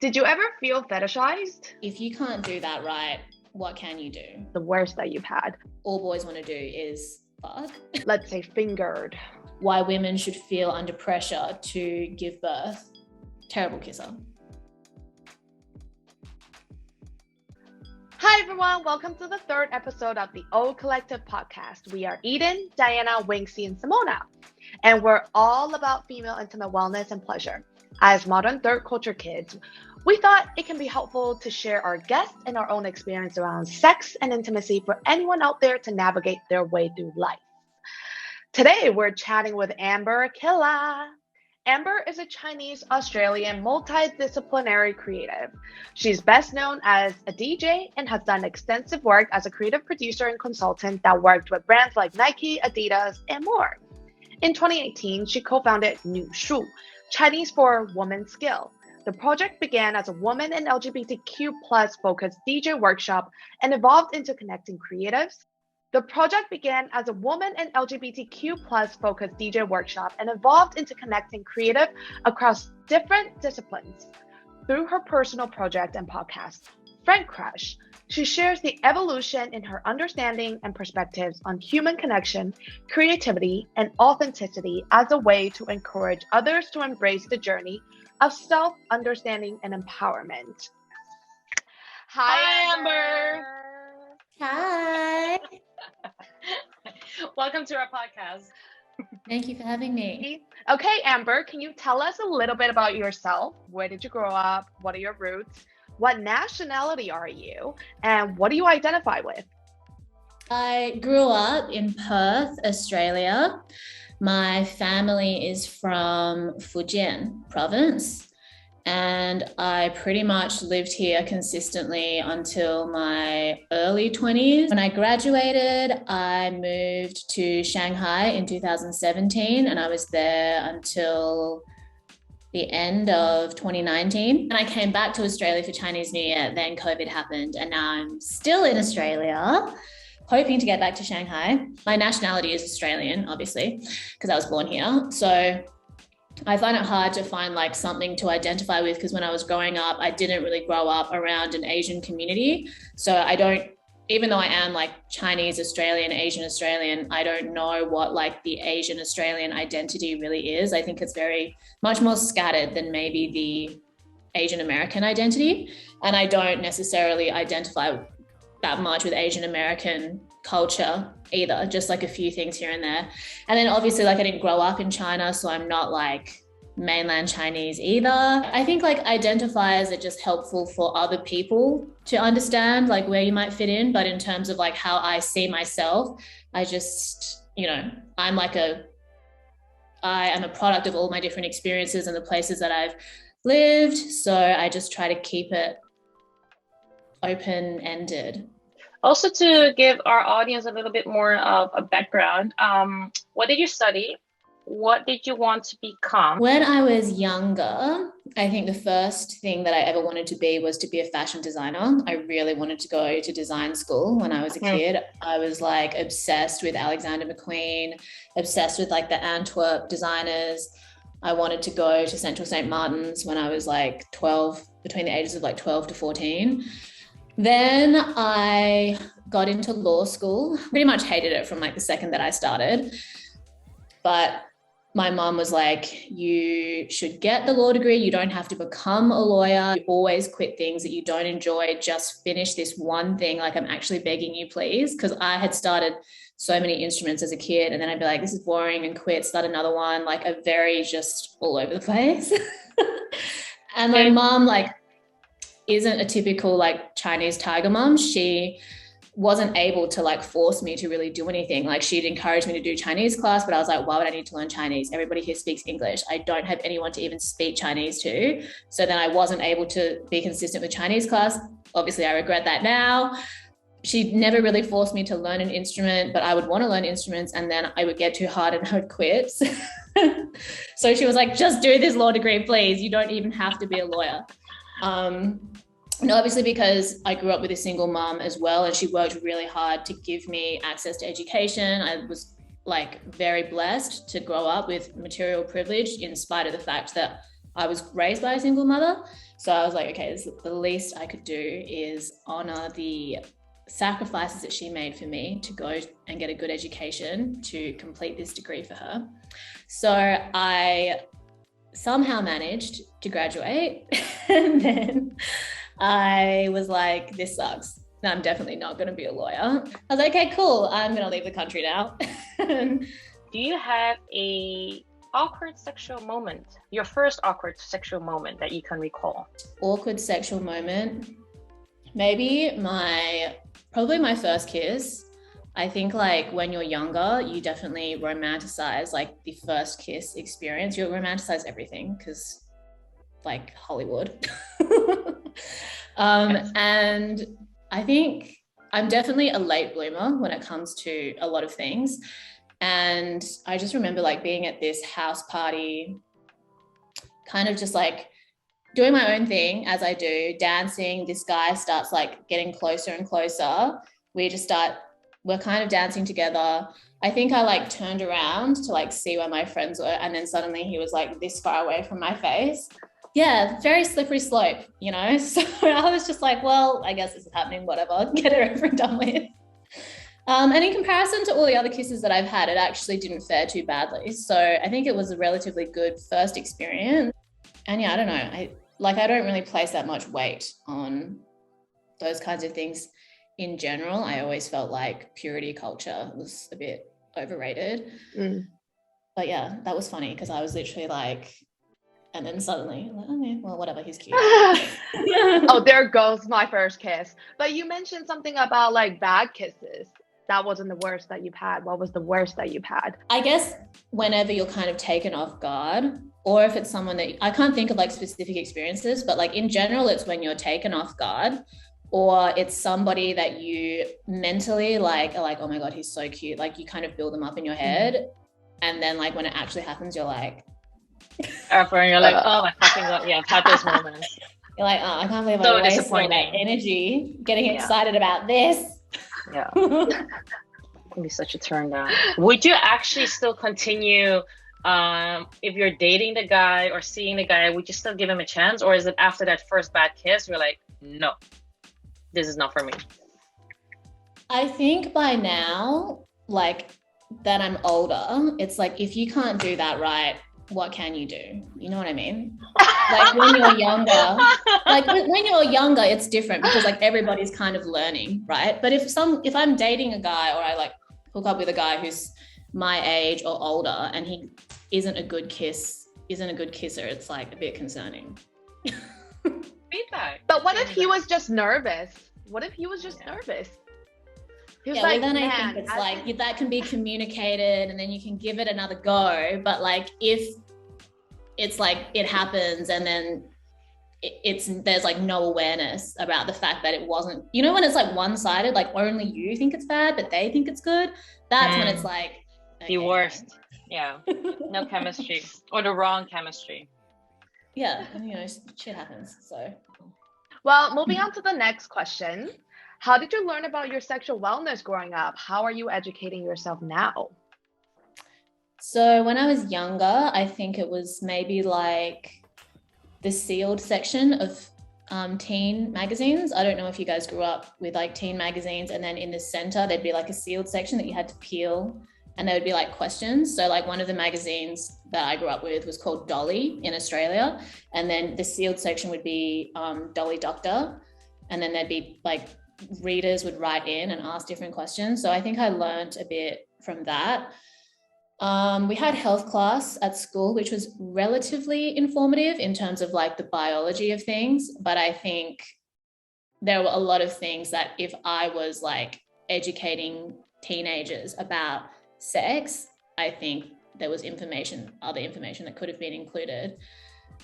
Did you ever feel fetishized? If you can't do that right, what can you do? The worst that you've had. All boys want to do is fuck. Let's say fingered. Why women should feel under pressure to give birth. Terrible kisser. Hi everyone, welcome to the third episode of the O Collective podcast. We are Eden, Diana, Winxie, and Simona, and we're all about female intimate wellness and pleasure. As modern third culture kids, we thought it can be helpful to share our guests and our own experience around sex and intimacy for anyone out there to navigate their way through life. Today, we're chatting with Amber Akilla. Amber is a Chinese-Australian multi-disciplinary creative. She's best known as a DJ and has done extensive work as a creative producer and consultant that worked with brands like Nike, Adidas, and more. In 2018, she co-founded NVSHU, Chinese for Woman Skill. The project began as a woman and LGBTQ plus focused DJ workshop and evolved into connecting creatives. The project began as a woman and LGBTQ plus focused DJ workshop and evolved into connecting creative across different disciplines. Through her personal project and podcast, Friend Crush, she shares the evolution in her understanding and perspectives on human connection, creativity, and authenticity as a way to encourage others to embrace the journey of self-understanding and empowerment. Hi, Amber. Hi. Welcome to our podcast. Thank you for having me. Okay, Amber, can you tell us a little bit about yourself? Where did you grow up? What are your roots? What nationality are you? And what do you identify with? I grew up in Perth, Australia. My family is from Fujian province, and I pretty much lived here consistently until my early 20s. When I graduated, I moved to Shanghai in 2017, and I was there until the end of 2019. And I came back to Australia for Chinese New Year, then COVID happened, and now I'm still in Australia, hoping to get back to Shanghai. My nationality is Australian, obviously, because I was born here. So I find it hard to find like something to identify with, because when I was growing up, I didn't really grow up around an Asian community. So I don't, even though I am like Chinese Australian, Asian Australian, I don't know what like the Asian Australian identity really is. I think it's very much more scattered than maybe the Asian American identity. And I don't necessarily identify that much with Asian American culture either, just like a few things here and there. And then obviously like I didn't grow up in China, so I'm not like mainland Chinese either. I think like identifiers are just helpful for other people to understand like where you might fit in, but in terms of like how I see myself, I just, I am a product of all my different experiences and the places that I've lived, so I just try to keep it open-ended. Also, to give our audience a little bit more of a background, what did you study? What did you want to become? When I was younger, I think the first thing that I ever wanted to be was to be a fashion designer. I really wanted to go to design school when I was a kid. I was like obsessed with Alexander McQueen, obsessed with like the Antwerp designers. I wanted to go to Central St. Martin's when I was like 12, between the ages of like 12 to 14. Then I got into law school, pretty much hated it from like the second that I started. But my mom was like, you should get the law degree. You don't have to become a lawyer. You always quit things that you don't enjoy. Just finish this one thing. Like, I'm actually begging you, please. Because I had started so many instruments as a kid, and then I'd be like, this is boring, and quit, start another one. Like a very just all over the place. And my mom like isn't a typical like Chinese tiger mom. She wasn't able to like force me to really do anything. Like she'd encourage me to do Chinese class, but I was like, why would I need to learn Chinese? Everybody here speaks English. I don't have anyone to even speak Chinese to. So then I wasn't able to be consistent with Chinese class. Obviously, I regret that now. She never really forced me to learn an instrument, but I would want to learn instruments, and then I would get too hard and I would quit. So she was like, just do this law degree, please. You don't even have to be a lawyer. And obviously because I grew up with a single mom as well, and she worked really hard to give me access to education. I was like very blessed to grow up with material privilege in spite of the fact that I was raised by a single mother. So I was like, okay, the least I could do is honor the sacrifices that she made for me to go and get a good education to complete this degree for her. So I somehow managed to graduate and then I was like, this sucks. I'm definitely not going to be a lawyer. I was like, okay, cool. I'm going to leave the country now. Do you have a awkward sexual moment? Your first awkward sexual moment that you can recall? Awkward sexual moment? Maybe probably my first kiss. I think like when you're younger, you definitely romanticize like the first kiss experience. You romanticize everything because like Hollywood. And I think I'm definitely a late bloomer when it comes to a lot of things. And I just remember like being at this house party, kind of just like doing my own thing as I do, dancing. This guy starts like getting closer and closer. We're kind of dancing together. I think I like turned around to like see where my friends were. And then suddenly he was like this far away from my face. Yeah, very slippery slope, you know? So I was just like, well, I guess this is happening, whatever, get it over and done with. And in comparison to all the other kisses that I've had, it actually didn't fare too badly. So I think it was a relatively good first experience. And yeah, I don't know. I don't really place that much weight on those kinds of things in general. I always felt like purity culture was a bit overrated. But yeah, that was funny because I was literally like, and then suddenly, like, okay, well, whatever, he's cute. Oh, there goes my first kiss. But you mentioned something about like bad kisses. That wasn't the worst that you've had. What was the worst that you've had? I guess whenever you're kind of taken off guard, or if it's someone that I can't think of like specific experiences, but like in general, it's when you're taken off guard, or it's somebody that you mentally like are like, oh my God, he's so cute. Like you kind of build them up in your head. And then like when it actually happens, you're like, you're like, oh my fucking God. Yeah, I've had those moments. You're like, oh, I can't believe So I wasted all disappointing. that energy getting excited about this. Yeah. It can be such a turn down. Would you actually still continue if you're dating the guy or seeing the guy, would you still give him a chance? Or is it after that first bad kiss, you're like, no, this is not for me? I think by now, like that I'm older, it's like, if you can't do that right, what can you do? You know what I mean? Like when you're younger, it's different because like everybody's kind of learning, right? But if I'm dating a guy or I like hook up with a guy who's my age or older and he isn't a good kisser, it's like a bit concerning. Feedback. But what if he was just nervous? Nervous? He was like, well, then man, I think it's like that can be communicated and then you can give it another go. But like if it's like it happens and then there's like no awareness about the fact that it wasn't, you know, when it's like one-sided, like only you think it's bad but they think it's good, that's when it's like the worst. Yeah. No chemistry or the wrong chemistry. Yeah, you know, shit happens. So well, moving on to the next question. How did you learn about your sexual wellness growing up? How are you educating yourself now? So when I was younger, I think it was maybe like the sealed section of teen magazines. I don't know if you guys grew up with like teen magazines, and then in the center, there'd be like a sealed section that you had to peel and there would be like questions. So like one of the magazines that I grew up with was called Dolly in Australia. And then the sealed section would be Dolly Doctor. And then there'd be like readers would write in and ask different questions. So I think I learned a bit from that. We had health class at school, which was relatively informative in terms of like the biology of things. But I think there were a lot of things that if I was like educating teenagers about sex, I think there was other information that could have been included.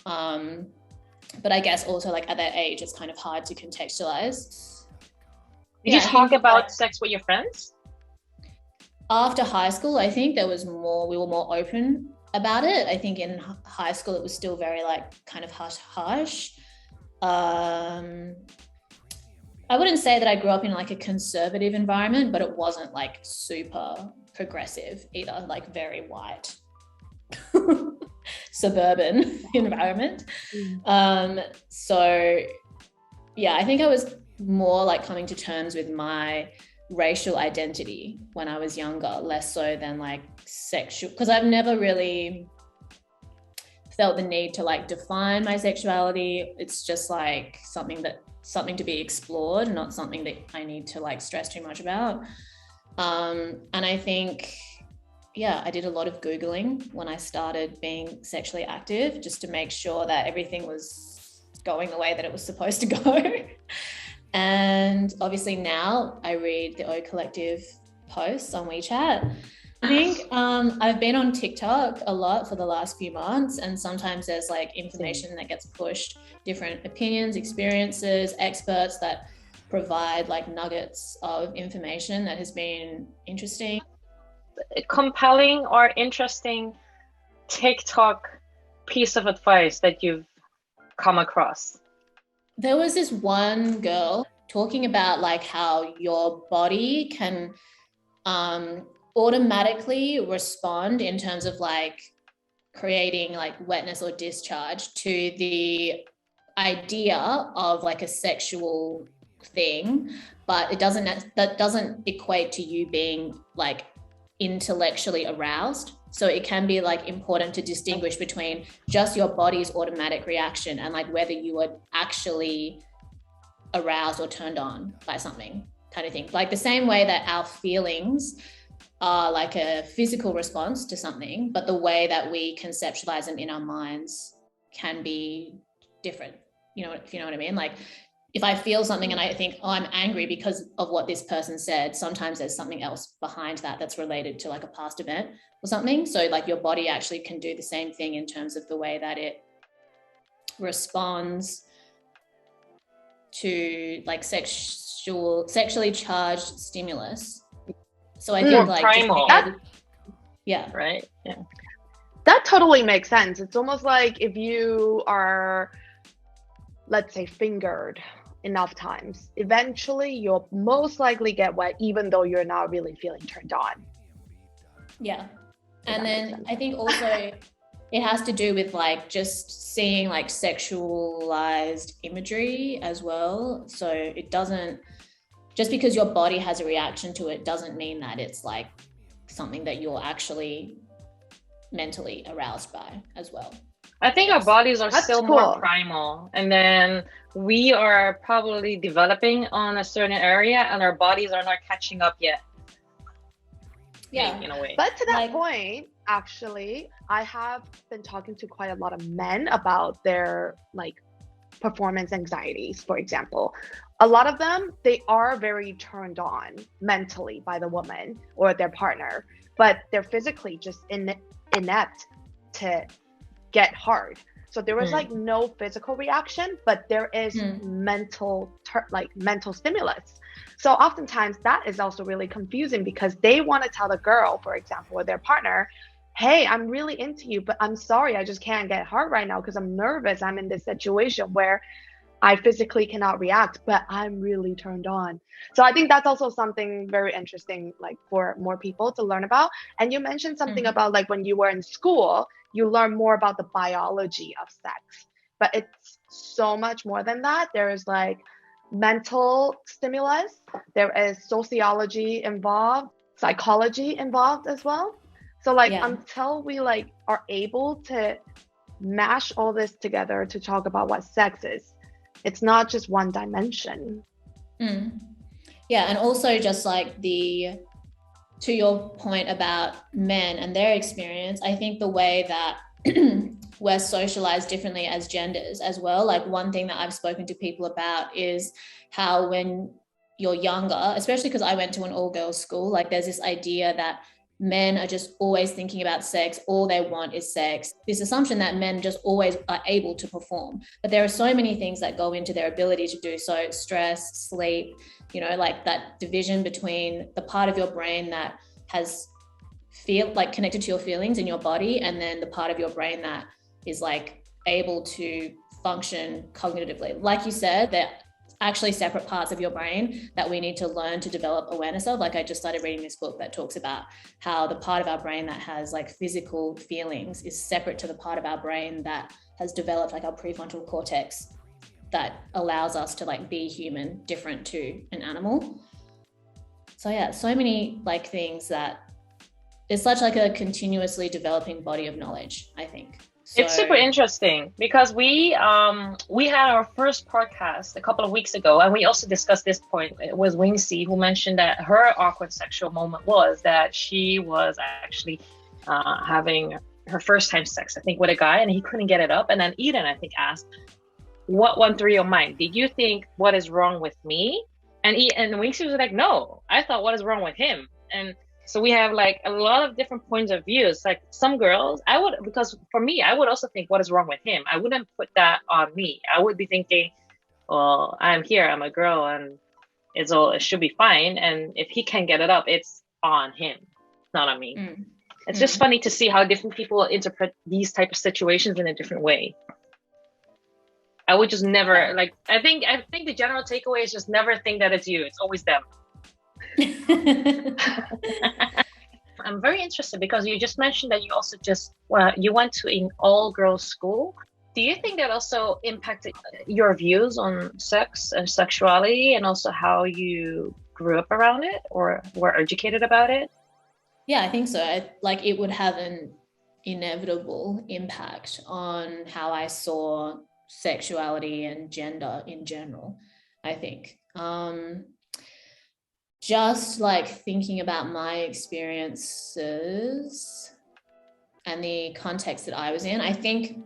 But I guess also like at that age, it's kind of hard to contextualize. Did you talk about sex with your friends? After high school, I think we were more open about it. I think in high school, it was still very like kind of hush. I wouldn't say that I grew up in like a conservative environment, but it wasn't like super progressive either, like very white. suburban environment. So yeah, I think I was more like coming to terms with my racial identity when I was younger, less so than like sexual, because I've never really felt the need to like define my sexuality. It's just like something to be explored, not something that I need to like stress too much about. And I think, yeah, I did a lot of Googling when I started being sexually active, just to make sure that everything was going the way that it was supposed to go. And obviously now I read the O Collective posts on WeChat. I think I've been on TikTok a lot for the last few months, and sometimes there's like information that gets pushed, different opinions, experiences, experts that provide like nuggets of information that has been interesting. Compelling or interesting TikTok piece of advice that you've come across? There was this one girl talking about like how your body can automatically respond in terms of like creating like wetness or discharge to the idea of like a sexual thing, but that doesn't equate to you being like intellectually aroused. So it can be like important to distinguish between just your body's automatic reaction and like whether you are actually aroused or turned on by something, kind of thing. Like the same way that our feelings are like a physical response to something, but the way that we conceptualize them in our minds can be different. You know, if you know what I mean? Like if I feel something and I think, oh, I'm angry because of what this person said, sometimes there's something else behind that that's related to like a past event or something. So like your body actually can do the same thing in terms of the way that it responds to like sexually charged stimulus. So I think like primal. Yeah. Right. Yeah. That totally makes sense. It's almost like if you are, let's say, fingered enough times, eventually you'll most likely get wet, even though you're not really feeling turned on. Yeah. And then I think also it has to do with like just seeing like sexualized imagery as well. So it doesn't, just because your body has a reaction to it doesn't mean that it's like something that you're actually mentally aroused by as well. I think our bodies are still cool. more primal, and then we are probably developing on a certain area and our bodies are not catching up yet. Yeah, in a way. But to that point, actually, I have been talking to quite a lot of men about their like performance anxieties, for example. A lot of them, they are very turned on mentally by the woman or their partner, but they're physically just inept to get hard. So there was like no physical reaction, but there is mental stimulus. So oftentimes that is also really confusing because they want to tell the girl, for example, or their partner, hey, I'm really into you, but I'm sorry, I just can't get hard right now because I'm nervous. I'm in this situation where I physically cannot react, but I'm really turned on. So I think that's also something very interesting, like for more people to learn about. And you mentioned something about like when you were in school, you learn more about the biology of sex, but it's so much more than that. There is like mental stimulus, there is sociology involved, psychology involved as well. So like until we like are able to mash all this together to talk about what sex is, it's not just one dimension. Yeah, and also just like to your point about men and their experience, I think the way that we're socialized differently as genders as well. Like one thing that I've spoken to people about is how when you're younger, especially because I went to an all-girls school, like there's this idea that men are just always thinking about sex, all they want is sex. This assumption that men just always are able to perform. But there are so many things that go into their ability to do so: stress, sleep, you know, like that division between the part of your brain that has feel like connected to your feelings in your body, and then the part of your brain that is like able to function cognitively. Like you said, that actually separate parts of your brain that we need to learn to develop awareness of. Like I just started reading this book that talks about how the part of our brain that has like physical feelings is separate to the part of our brain that has developed like our prefrontal cortex that allows us to like be human, different to an animal. So yeah, so many like things that it's such like a continuously developing body of knowledge, I think. So, it's super interesting because we had our first podcast a couple of weeks ago, and we also discussed this point. It was Wingsy who mentioned that her awkward sexual moment was that she was actually having her first time sex, I think, with a guy, and he couldn't get it up. And then Eden, I think, asked, what went through your mind? Did you think, what is wrong with me? And Wingsy was like, no, I thought, what is wrong with him? And so we have like a lot of different points of views. Like some girls, because for me, I would also think, what is wrong with him? I wouldn't put that on me. I would be thinking, well, I'm here, I'm a girl, and it should be fine. And if he can't get it up, it's on him, not on me. It's just funny to see how different people interpret these type of situations in a different way. I would just never like. I think the general takeaway is just never think that it's you. It's always them. I'm very interested because you just mentioned that you also you went to an all-girls school. Do you think that also impacted your views on sex and sexuality, and also how you grew up around it or were educated about it? Yeah, I think so. It would have an inevitable impact on how I saw sexuality and gender in general, I think. Just like thinking about my experiences and the context that I was in, I think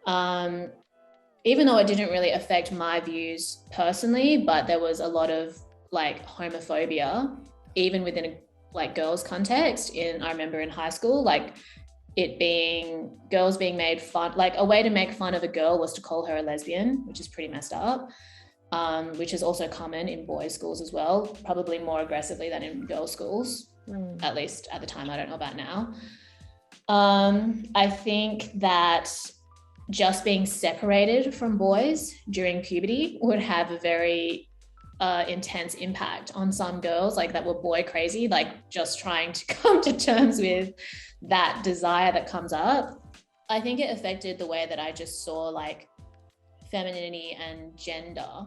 even though it didn't really affect my views personally, but there was a lot of like homophobia, even within a like girls context I remember in high school, like it being girls being made fun, like a way to make fun of a girl was to call her a lesbian, which is pretty messed up. Which is also common in boys' schools as well, probably more aggressively than in girls' schools, at least at the time. I don't know about now. I think that just being separated from boys during puberty would have a very intense impact on some girls, like that were boy crazy, like just trying to come to terms with that desire that comes up. I think it affected the way that I just saw like femininity and gender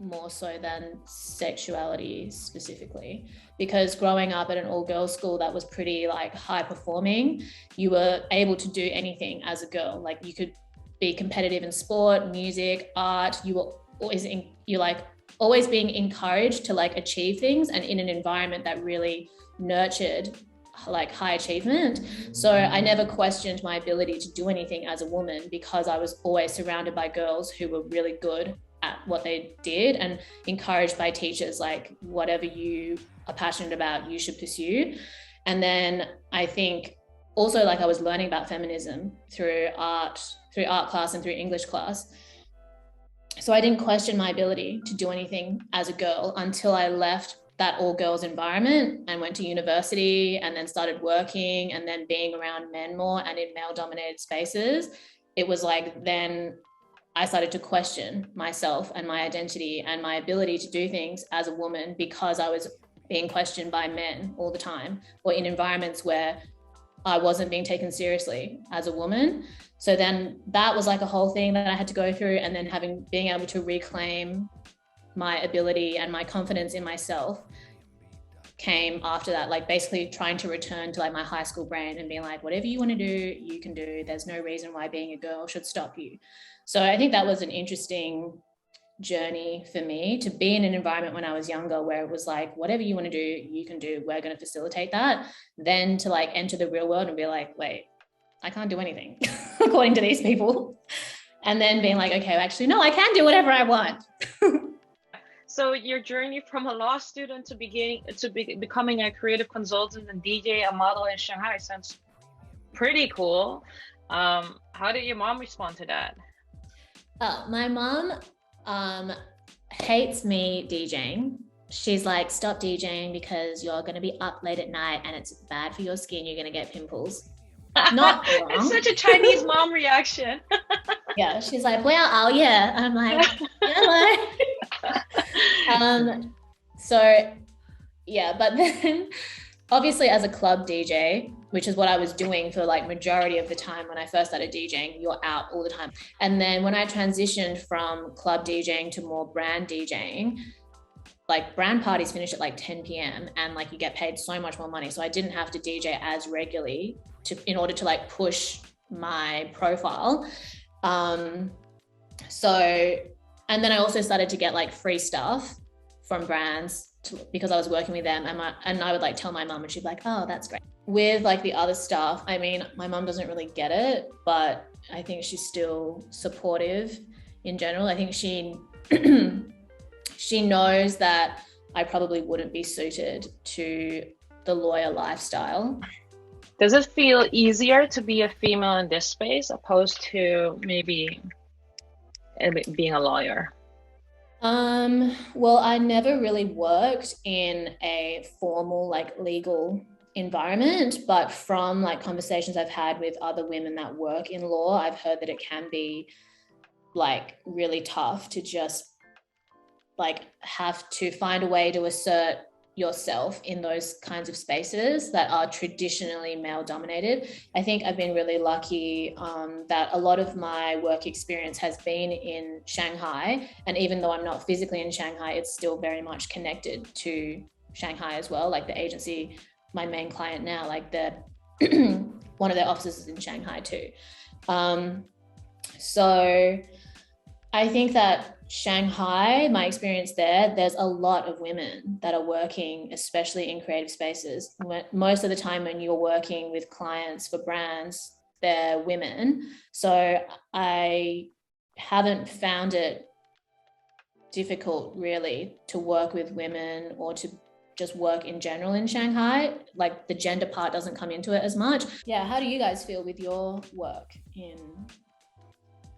more so than sexuality specifically, because growing up at an all-girls school that was pretty like high performing, you were able to do anything as a girl. Like you could be competitive in sport, music, art. You were always being encouraged to like achieve things, and in an environment that really nurtured like high achievement. So I never questioned my ability to do anything as a woman because I was always surrounded by girls who were really good at what they did and encouraged by teachers like whatever you are passionate about you should pursue. And then I think also like I was learning about feminism through art class and through English class, so I didn't question my ability to do anything as a girl until I left that all girls environment and went to university and then started working and then being around men more and in male dominated spaces. It was like then I started to question myself and my identity and my ability to do things as a woman because I was being questioned by men all the time, or in environments where I wasn't being taken seriously as a woman. So then that was like a whole thing that I had to go through, and then being able to reclaim my ability and my confidence in myself came after that, like basically trying to return to like my high school brain and being like, whatever you want to do, you can do. There's no reason why being a girl should stop you. So I think that was an interesting journey for me, to be in an environment when I was younger where it was like, whatever you want to do, you can do. We're going to facilitate that. Then to like enter the real world and be like, wait, I can't do anything according to these people. And then being like, okay, actually, no, I can do whatever I want. So your journey from a law student to becoming a creative consultant and DJ, a model in Shanghai sounds pretty cool. How did your mom respond to that? My mom hates me DJing. She's like, stop DJing because you're going to be up late at night and it's bad for your skin. You're going to get pimples. Not wrong. It's such a Chinese mom reaction. Yeah, she's like, well, oh yeah. I'm like, yeah, So yeah, but then obviously as a club DJ, which is what I was doing for like majority of the time when I first started DJing, you're out all the time. And then when I transitioned from club DJing to more brand DJing, like brand parties finish at like 10 p.m. and like you get paid so much more money. So I didn't have to DJ as regularly in order to like push my profile. And then I also started to get like free stuff from brands because I was working with them, and I would like tell my mum, and she'd be like, oh, that's great. With like the other stuff, I mean, my mum doesn't really get it, but I think she's still supportive in general. I think she she knows that I probably wouldn't be suited to the lawyer lifestyle. Does it feel easier to be a female in this space opposed to maybe being a lawyer? Well, I never really worked in a formal like legal environment, but from like conversations I've had with other women that work in law, I've heard that it can be like really tough to just like have to find a way to assert yourself in those kinds of spaces that are traditionally male dominated. I think I've been really lucky that a lot of my work experience has been in Shanghai, and even though I'm not physically in Shanghai, it's still very much connected to Shanghai as well. Like the agency, my main client now, like one of their offices is in Shanghai too. So I think that Shanghai, my experience there's a lot of women that are working, especially in creative spaces. Most of the time when you're working with clients for brands, they're women. So I haven't found it difficult really to work with women or to just work in general in Shanghai. Like the gender part doesn't come into it as much. Yeah, how do you guys feel with your work in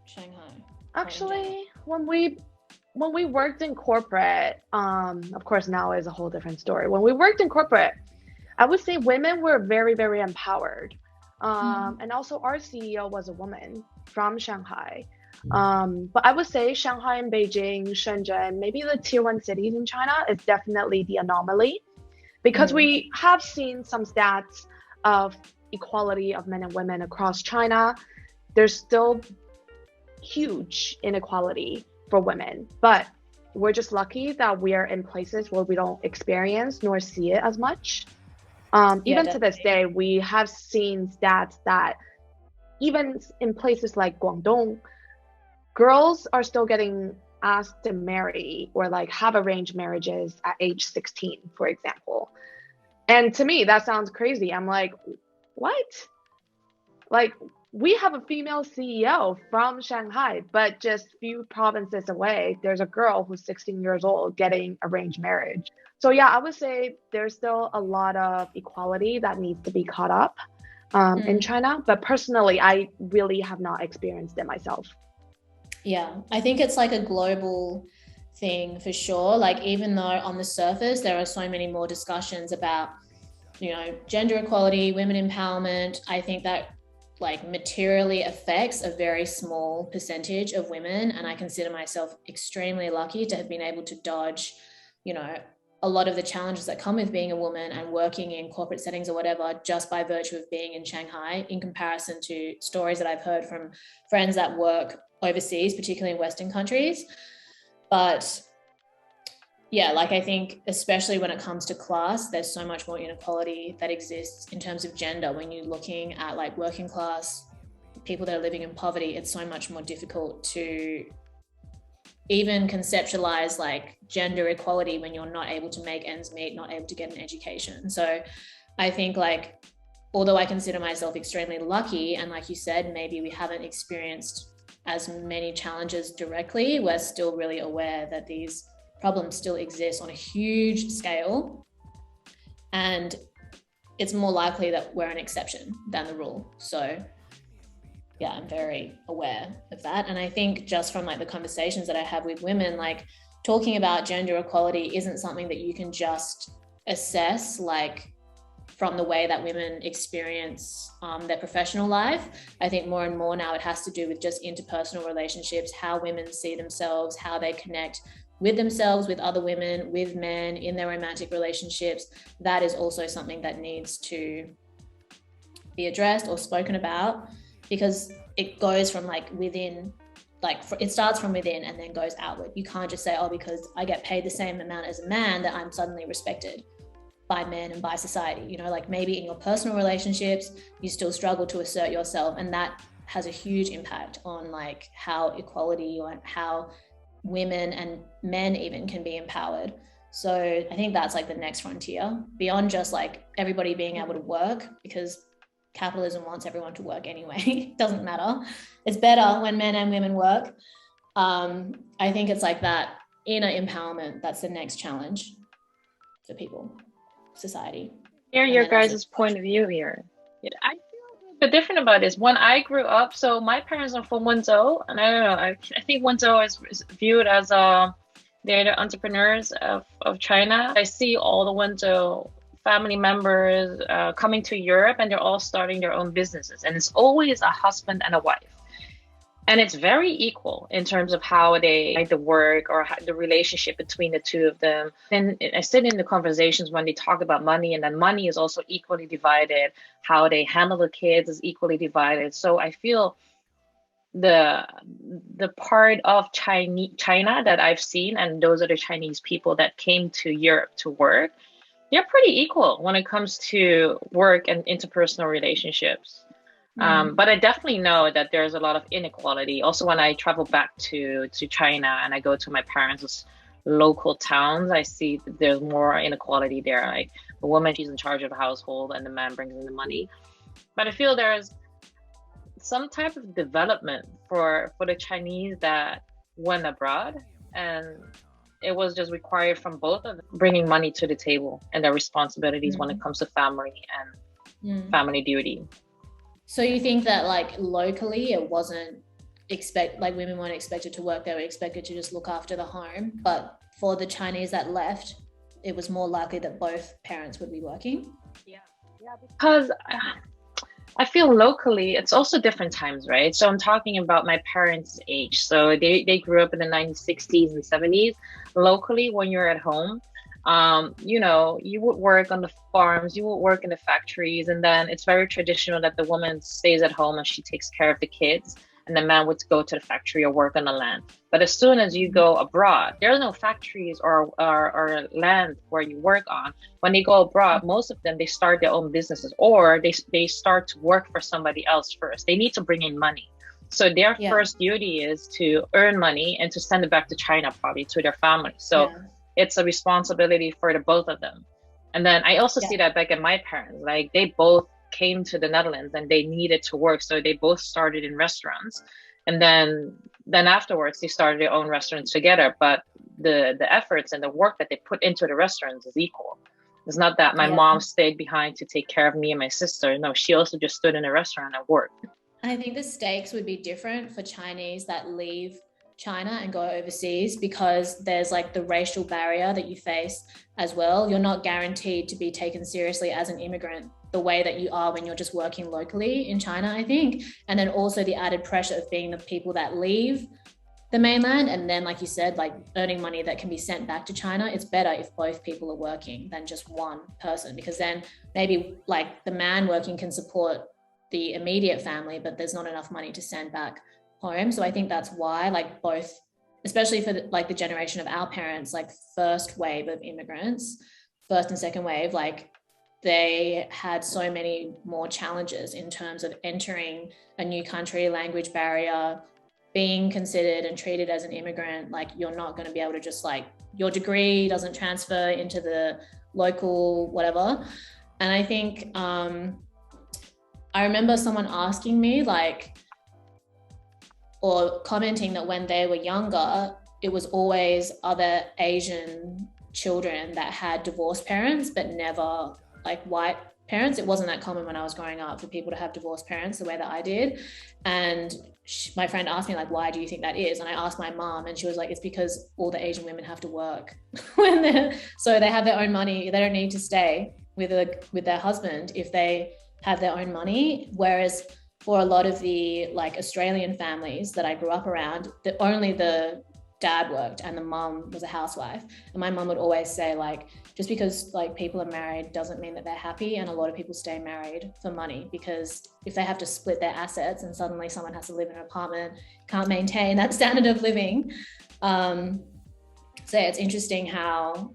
Shanghai? Actually, when we worked in corporate, of course now is a whole different story. When we worked in corporate, I would say women were very, very empowered. And also our CEO was a woman from Shanghai. But I would say Shanghai and Beijing, Shenzhen, maybe the tier 1 cities in China is definitely the anomaly, because we have seen some stats of equality of men and women across China. There's still huge inequality for women, but we're just lucky that we are in places where we don't experience nor see it as much. Even to this day, we have seen stats that even in places like Guangdong, girls are still getting asked to marry or like have arranged marriages at age 16, for example. And to me, that sounds crazy. I'm like, what? Like, we have a female CEO from Shanghai, but just few provinces away, there's a girl who's 16 years old getting arranged marriage. So yeah, I would say there's still a lot of equality that needs to be caught up in China. But personally, I really have not experienced it myself. Yeah, I think it's like a global thing for sure. Like even though on the surface, there are so many more discussions about, you know, gender equality, women empowerment, I think that like materially affects a very small percentage of women. And I consider myself extremely lucky to have been able to dodge, you know, a lot of the challenges that come with being a woman and working in corporate settings or whatever, just by virtue of being in Shanghai, in comparison to stories that I've heard from friends that work overseas, particularly in Western countries. But yeah, like I think especially when it comes to class, there's so much more inequality that exists in terms of gender. When you're looking at like working class people that are living in poverty, it's so much more difficult to even conceptualize like gender equality when you're not able to make ends meet, not able to get an education. So I think like, although I consider myself extremely lucky, and like you said, maybe we haven't experienced as many challenges directly, we're still really aware that these problems still exist on a huge scale, and it's more likely that we're an exception than the rule. So yeah, I'm very aware of that. And I think just from like the conversations that I have with women, like talking about gender equality isn't something that you can just assess like from the way that women experience their professional life. I think more and more now it has to do with just interpersonal relationships, how women see themselves, how they connect with themselves, with other women, with men in their romantic relationships. That is also something that needs to be addressed or spoken about, because it goes from like within, like it starts from within and then goes outward. You can't just say, oh, because I get paid the same amount as a man that I'm suddenly respected by men and by society. You know, like maybe in your personal relationships, you still struggle to assert yourself, and that has a huge impact on like how equality or how women and men even can be empowered. So I think that's like the next frontier beyond just like everybody being able to work, because capitalism wants everyone to work anyway. It doesn't matter. It's better when men and women work. I think it's like that inner empowerment. That's the next challenge for people, society. Hear your guys' point of view here. I feel a bit different about this. When I grew up, so my parents are from Wenzhou, and I don't know, I think Wenzhou is viewed as they're the entrepreneurs of China. I see all the Wenzhou family members coming to Europe, and they're all starting their own businesses, and it's always a husband and a wife, and it's very equal in terms of how they like the work or the relationship between the two of them. And I sit in the conversations when they talk about money, and then money is also equally divided. How they handle the kids is equally divided. So I feel the part of China that I've seen, and those are the Chinese people that came to Europe to work, they're pretty equal when it comes to work and interpersonal relationships. But I definitely know that there's a lot of inequality. Also, when I travel back to China and I go to my parents' local towns, I see that there's more inequality there. Like the woman, she's in charge of the household and the man brings in the money. But I feel there's some type of development for the Chinese that went abroad, and it was just required from both of them bringing money to the table and their responsibilities when it comes to family and family duty. So you think that like locally it wasn't like women weren't expected to work, they were expected to just look after the home, but for the Chinese that left, it was more likely that both parents would be working? Yeah, because I feel locally, it's also different times, right? So I'm talking about my parents' age. So they grew up in the 1960s and 70s. Locally, when you're at home, you would work on the farms, you would work in the factories, and then it's very traditional that the woman stays at home and she takes care of the kids, and the man would go to the factory or work on the land. But as soon as you go abroad, there are no factories or land where you work on. When they go abroad, most of them, they start their own businesses, or they start to work for somebody else first. They need to bring in money. So their first duty is to earn money and to send it back to China, probably to their family. So it's a responsibility for the both of them. And then I also see that back at my parents, like they both came to the Netherlands and they needed to work. So they both started in restaurants. And then afterwards, they started their own restaurants together. But the efforts and the work that they put into the restaurants is equal. It's not that my mom stayed behind to take care of me and my sister. No, she also just stood in a restaurant and worked. I think the stakes would be different for Chinese that leave China and go overseas, because there's like the racial barrier that you face as well. You're not guaranteed to be taken seriously as an immigrant the way that you are when you're just working locally in China, I think. And then also the added pressure of being the people that leave the mainland, and then like you said, like earning money that can be sent back to China. It's better if both people are working than just one person, because then maybe like the man working can support the immediate family, but there's not enough money to send back home. So I think that's why like both, especially for the generation of our parents, like first wave of immigrants, first and second wave, like they had so many more challenges in terms of entering a new country, language barrier, being considered and treated as an immigrant. Like you're not going to be able to just like, your degree doesn't transfer into the local whatever. And I think I remember someone asking me like, or commenting that when they were younger, it was always other Asian children that had divorced parents, but never like white parents. It wasn't that common when I was growing up for people to have divorced parents the way that I did. And my friend asked me like, why do you think that is? And I asked my mom, and she was like, it's because all the Asian women have to work so they have their own money. They don't need to stay with their husband if they have their own money. Whereas for a lot of the like Australian families that I grew up around, only the dad worked and the mum was a housewife. And my mum would always say, like, just because like people are married doesn't mean that they're happy. And a lot of people stay married for money, because if they have to split their assets and suddenly someone has to live in an apartment, can't maintain that standard of living. So it's interesting how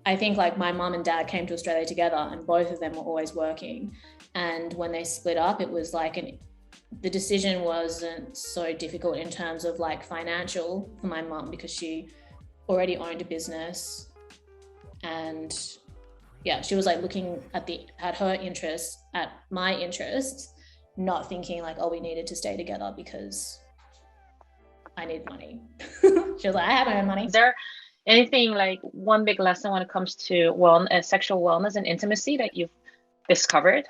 I think like my mum and dad came to Australia together and both of them were always working. And when they split up, it was like the decision wasn't so difficult in terms of like financial for my mum, because she already owned a business. And yeah, she was like looking at her interests, at my interests, not thinking like, oh, we needed to stay together because I need money. She was like, I have my own money. Is there anything like one big lesson when it comes to sexual wellness and intimacy that you've discovered?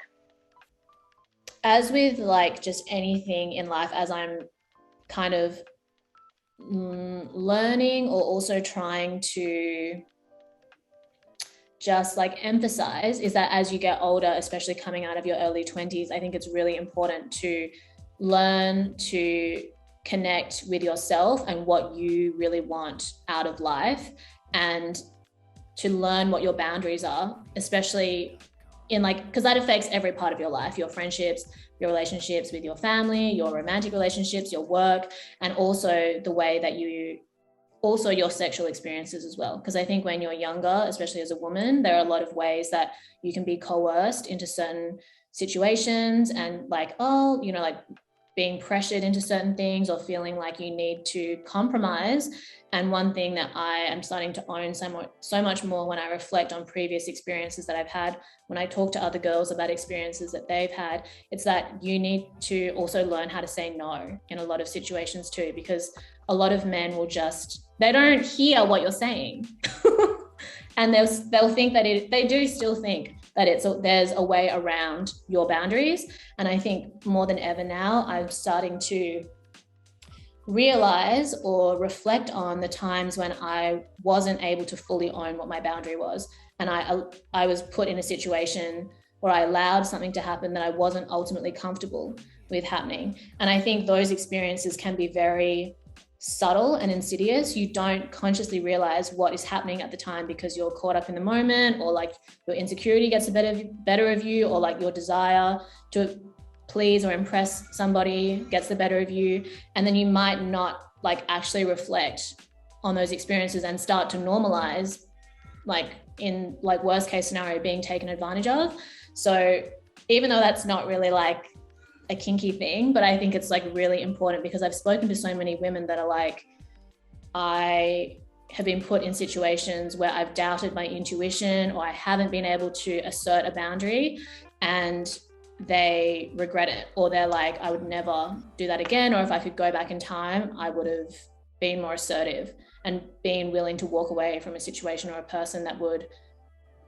As with like just anything in life, as I'm kind of learning or also trying to just like emphasize, is that as you get older, especially coming out of your early 20s, I think it's really important to learn to connect with yourself and what you really want out of life, and to learn what your boundaries are, especially in like, because that affects every part of your life, your friendships, your relationships with your family, your romantic relationships, your work, and also the way that also your sexual experiences as well. Because I think when you're younger, especially as a woman, there are a lot of ways that you can be coerced into certain situations and like, oh, you know, like being pressured into certain things or feeling like you need to compromise. And one thing that I am starting to own so much more when I reflect on previous experiences that I've had, when I talk to other girls about experiences that they've had, it's that you need to also learn how to say no in a lot of situations too, because a lot of men will they don't hear what you're saying. And they'll think that they do still think that there's a way around your boundaries. And I think more than ever now, I'm starting to realize or reflect on the times when I wasn't able to fully own what my boundary was. And I was put in a situation where I allowed something to happen that I wasn't ultimately comfortable with happening. And I think those experiences can be very subtle and insidious. You don't consciously realize what is happening at the time because you're caught up in the moment, or like your insecurity gets the better of you, or like your desire to please or impress somebody gets the better of you. And then you might not like actually reflect on those experiences and start to normalize, like in like worst case scenario, being taken advantage of. So even though that's not really like a kinky thing, but I think it's like really important, because I've spoken to so many women that are like, I have been put in situations where I've doubted my intuition, or I haven't been able to assert a boundary, and they regret it, or they're like, I would never do that again, or if I could go back in time, I would have been more assertive and been willing to walk away from a situation or a person that would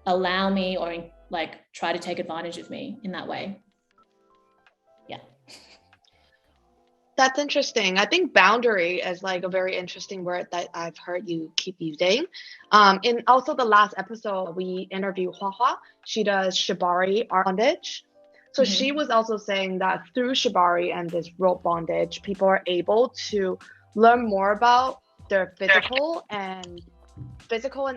allow me or like try to take advantage of me in that way. Yeah. That's interesting. I think boundary is like a very interesting word that I've heard you keep using. In also the last episode, we interviewed Hua Hua. She does shibari art bondage. So she was also saying that through shibari and this rope bondage, people are able to learn more about their physical and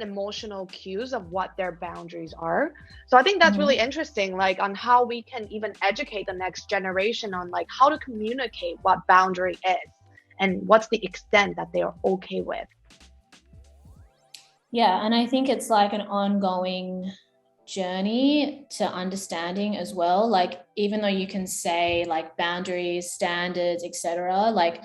emotional cues of what their boundaries are. So I think that's really interesting, like on how we can even educate the next generation on like how to communicate what boundary is and what's the extent that they are okay with. Yeah, and I think it's like an ongoing journey to understanding as well. Like even though you can say like boundaries, standards, etc., like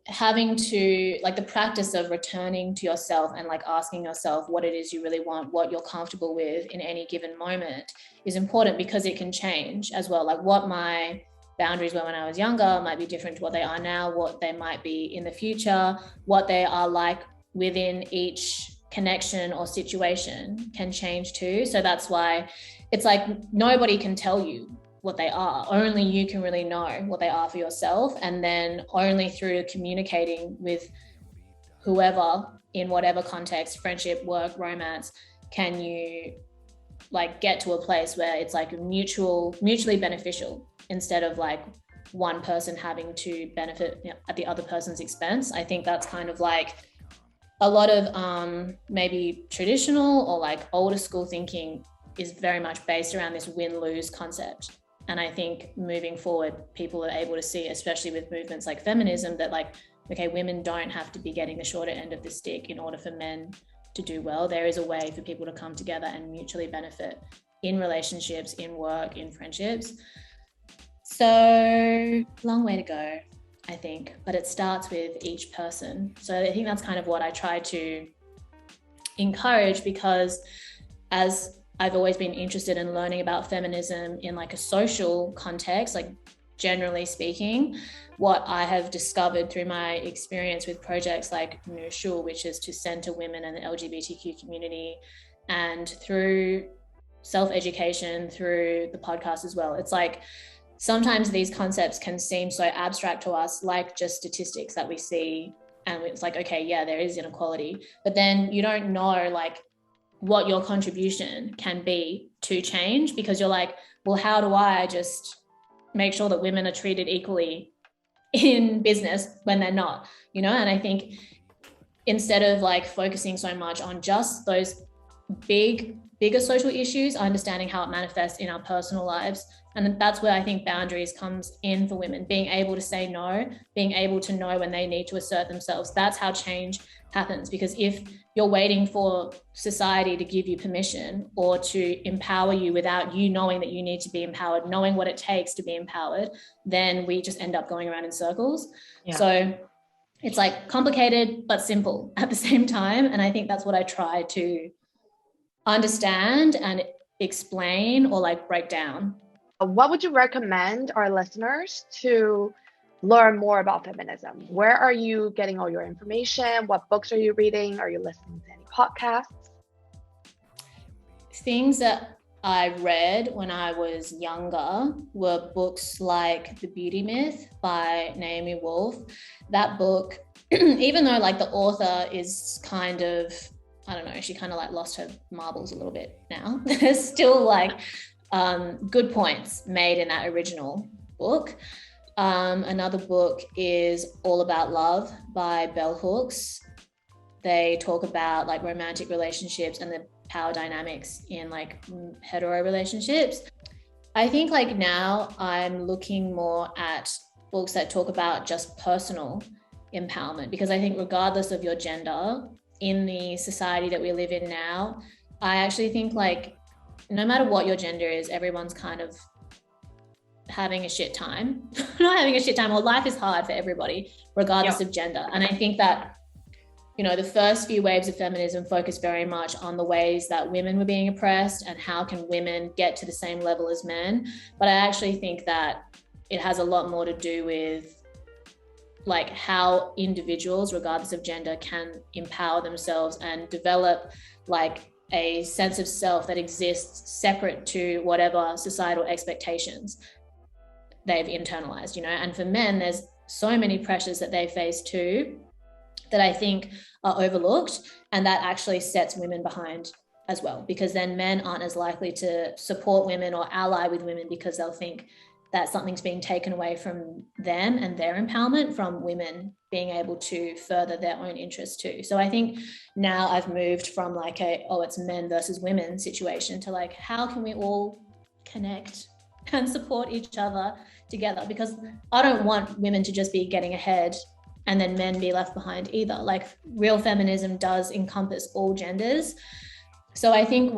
having to like the practice of returning to yourself and like asking yourself what it is you really want, what you're comfortable with in any given moment is important, because it can change as well. Like what my boundaries were when I was younger might be different to what they are now, what they might be in the future, what they are like within each connection or situation can change too. So that's why it's like nobody can tell you what they are. Only you can really know what they are for yourself. And then only through communicating with whoever in whatever context, friendship, work, romance, can you like get to a place where it's like mutually beneficial, instead of like one person having to benefit at the other person's expense. I think that's kind of like a lot of maybe traditional or like older school thinking is very much based around this win-lose concept. And I think moving forward, people are able to see, especially with movements like feminism, that like, okay, women don't have to be getting the shorter end of the stick in order for men to do well. There is a way for people to come together and mutually benefit in relationships, in work, in friendships. So long way to go, I think, but it starts with each person. So I think that's kind of what I try to encourage, because as I've always been interested in learning about feminism in like a social context, like generally speaking, what I have discovered through my experience with projects like NVSHU, which is to center women and the LGBTQ community, and through self-education, through the podcast as well. It's like, sometimes these concepts can seem so abstract to us, like just statistics that we see. And it's like, okay, yeah, there is inequality, but then you don't know like what your contribution can be to change, because you're like, well, how do I just make sure that women are treated equally in business when they're not, you know? And I think instead of like focusing so much on just those bigger social issues, understanding how it manifests in our personal lives. And that's where I think boundaries comes in for women, being able to say no, being able to know when they need to assert themselves. That's how change happens. Because if you're waiting for society to give you permission or to empower you without you knowing that you need to be empowered, knowing what it takes to be empowered, then we just end up going around in circles. Yeah. So it's like complicated but simple at the same time. And I think that's what I try to understand and explain or like break down. What would you recommend our listeners to learn more about feminism? Where are you getting all your information? What books are you reading? Are you listening to any podcasts? Things that I read when I was younger were books like The Beauty Myth by Naomi Wolf. That book, even though like the author is kind of, I don't know, she kind of like lost her marbles a little bit now. There's still like good points made in that original book. Another book is All About Love by Bell Hooks. They talk about like romantic relationships and the power dynamics in like hetero relationships. I think like now I'm looking more at books that talk about just personal empowerment, because I think regardless of your gender in the society that we live in now, I actually think like no matter what your gender is, everyone's kind of having a shit time. Not having a shit time, or life is hard for everybody, regardless of gender. And I think that, you know, the first few waves of feminism focused very much on the ways that women were being oppressed and how can women get to the same level as men. But I actually think that it has a lot more to do with like how individuals, regardless of gender, can empower themselves and develop like a sense of self that exists separate to whatever societal expectations they've internalized, you know. And for men, there's so many pressures that they face too that I think are overlooked, and that actually sets women behind as well, because then men aren't as likely to support women or ally with women because they'll think that something's being taken away from them and their empowerment from women being able to further their own interests too. So I think now I've moved from like it's men versus women situation to like, how can we all connect and support each other together? Because I don't want women to just be getting ahead and then men be left behind either. Like real feminism does encompass all genders. So I think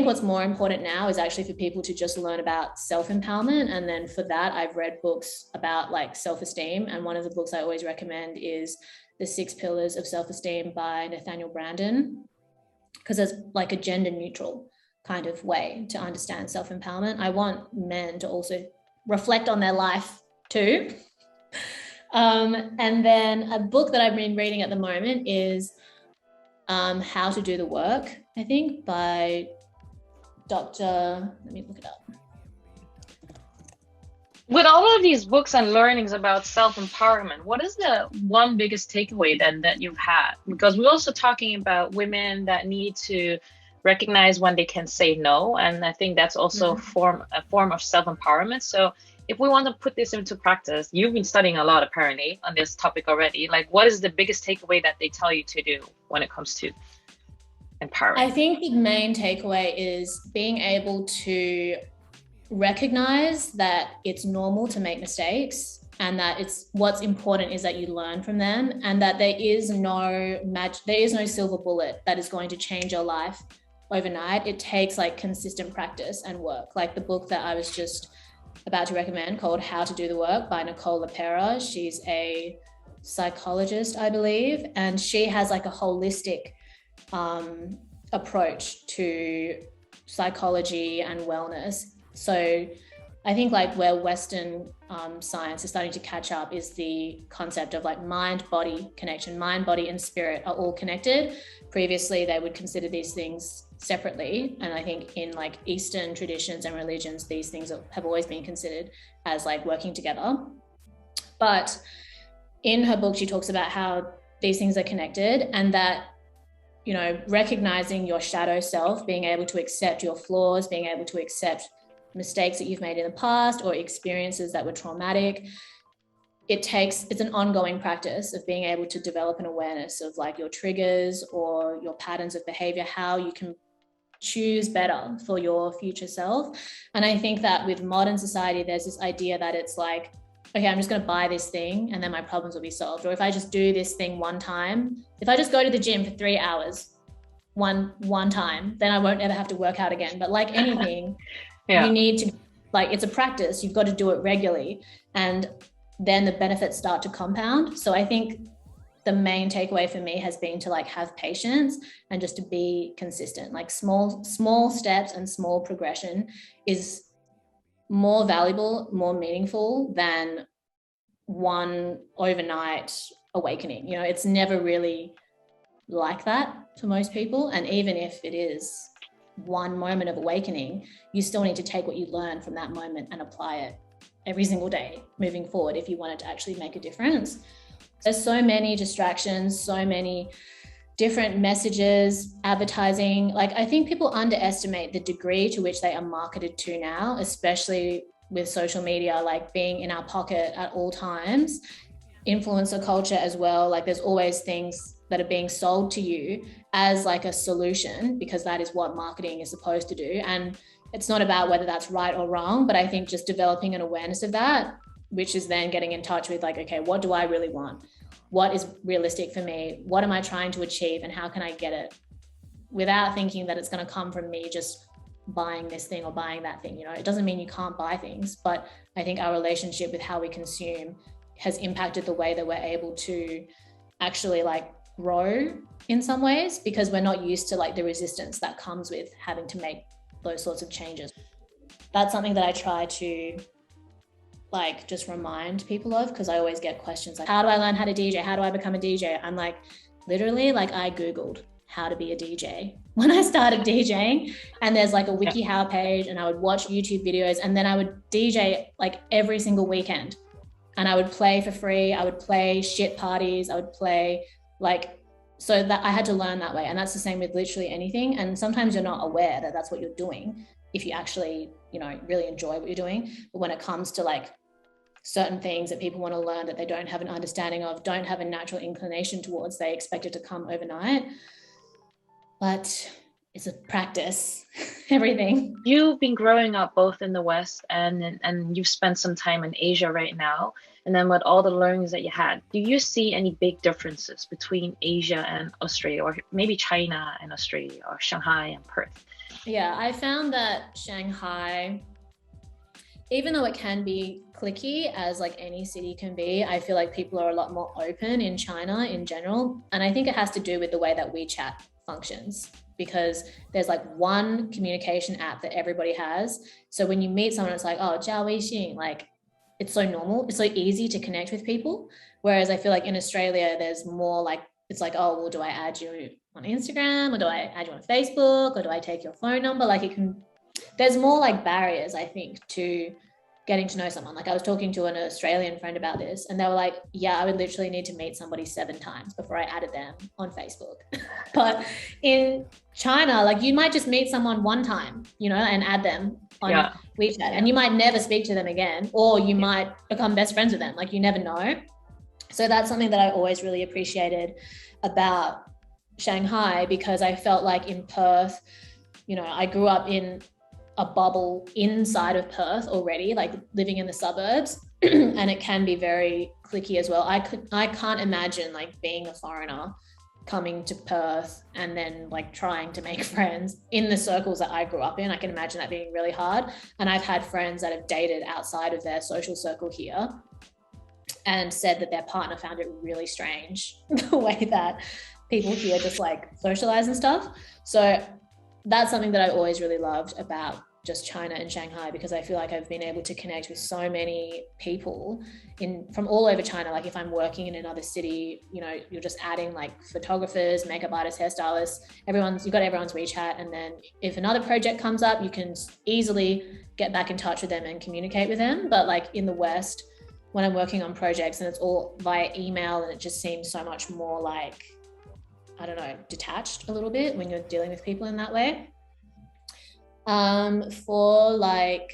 what's more important now is actually for people to just learn about self-empowerment. And then for that, I've read books about like self-esteem. And one of the books I always recommend is The 6 Pillars of Self-Esteem by Nathaniel Branden, because it's like a gender neutral kind of way to understand self-empowerment. I want men to also reflect on their life too. And then a book that I've been reading at the moment is How to Do the Work, I think, by Dr. Let me look it up. With all of these books and learnings about self-empowerment, what is the one biggest takeaway then that you've had? Because we're also talking about women that need to recognize when they can say no. And I think that's also a form of self-empowerment. So if we want to put this into practice, you've been studying a lot apparently on this topic already. Like, what is the biggest takeaway that they tell you to do when it comes to empowering? I think the main takeaway is being able to recognize that it's normal to make mistakes, and that what's important is that you learn from them, and that there is no silver bullet that is going to change your life overnight. It takes like consistent practice and work. Like the book that I was just about to recommend called How to Do the Work by Nicole LePerla. She's a psychologist, I believe, and she has like a holistic approach to psychology and wellness. So I think like where Western science is starting to catch up is the concept of like mind-body connection. Mind, body, and spirit are all connected. Previously, they would consider these things separately. And I think in like Eastern traditions and religions, these things have always been considered as like working together. But in her book, she talks about how these things are connected, and that, you know, recognizing your shadow self, being able to accept your flaws, being able to accept mistakes that you've made in the past or experiences that were traumatic. It's an ongoing practice of being able to develop an awareness of like your triggers or your patterns of behavior, how you can choose better for your future self. And I think that with modern society, there's this idea that it's like, okay, I'm just going to buy this thing and then my problems will be solved. Or if I just do this thing one time, if I just go to the gym for 3 hours one time, then I won't ever have to work out again. But like anything, you need to, like, it's a practice. You've got to do it regularly, and then the benefits start to compound. So I think the main takeaway for me has been to like have patience and just to be consistent. Like small steps and small progression is more valuable, more meaningful than one overnight awakening. You know, it's never really like that for most people. And even if it is one moment of awakening, you still need to take what you learn from that moment and apply it every single day moving forward if you want it to actually make a difference. There's so many distractions, so many different messages, advertising. Like, I think people underestimate the degree to which they are marketed to now, especially with social media, like being in our pocket at all times. Influencer culture as well. Like, there's always things that are being sold to you as like a solution, because that is what marketing is supposed to do. And it's not about whether that's right or wrong, but I think just developing an awareness of that, which is then getting in touch with like, okay, what do I really want? What is realistic for me? What am I trying to achieve, and how can I get it without thinking that it's going to come from me just buying this thing or buying that thing? You know, it doesn't mean you can't buy things, but I think our relationship with how we consume has impacted the way that we're able to actually like grow in some ways, because we're not used to like the resistance that comes with having to make those sorts of changes. That's something that I try to like just remind people of, because I always get questions like, how do I learn how to DJ? How do I become a DJ? I'm like, literally, like I Googled how to be a DJ when I started DJing, and there's like a WikiHow page, and I would watch YouTube videos, and then I would DJ like every single weekend, and I would play for free. I would play shit parties. I would play like, so that I had to learn that way. And that's the same with literally anything. And sometimes you're not aware that that's what you're doing if you actually, you know, really enjoy what you're doing. But when it comes to like certain things that people want to learn that they don't have an understanding of, don't have a natural inclination towards, they expect it to come overnight. But it's a practice, everything. You've been growing up both in the West and you've spent some time in Asia right now. And then with all the learnings that you had, do you see any big differences between Asia and Australia, or maybe China and Australia, or Shanghai and Perth? Yeah, I found that Shanghai, even though it can be cliquey as like any city can be, I feel like people are a lot more open in China in general. And I think it has to do with the way that WeChat functions, because there's like one communication app that everybody has. So when you meet someone, it's like, oh, Jiao Weixin, like it's so normal. It's so easy to connect with people. Whereas I feel like in Australia, there's more like, it's like, oh, well, do I add you on Instagram, or do I add you on Facebook, or do I take your phone number? Like there's more like barriers, I think, to getting to know someone. Like I was talking to an Australian friend about this, and they were like, yeah, I would literally need to meet somebody 7 times before I added them on Facebook. But in China, like you might just meet someone one time, you know, and add them on WeChat, and you might never speak to them again, or you might become best friends with them. Like you never know. So that's something that I always really appreciated about Shanghai, because I felt like in Perth, you know, I grew up in a bubble inside of Perth already, like living in the suburbs, and it can be very cliquey as well. I can't imagine like being a foreigner coming to Perth and then like trying to make friends in the circles that I grew up in. I can imagine that being really hard. And I've had friends that have dated outside of their social circle here and said that their partner found it really strange the way that people here just like socialize and stuff. So that's something that I always really loved about just China and Shanghai, because I feel like I've been able to connect with so many people from all over China. Like if I'm working in another city, you know, you're just adding like photographers, makeup artists, hairstylists, you've got everyone's WeChat. And then if another project comes up, you can easily get back in touch with them and communicate with them. But like in the West, when I'm working on projects and it's all via email, and it just seems so much more like, I don't know, detached a little bit when you're dealing with people in that way. For like,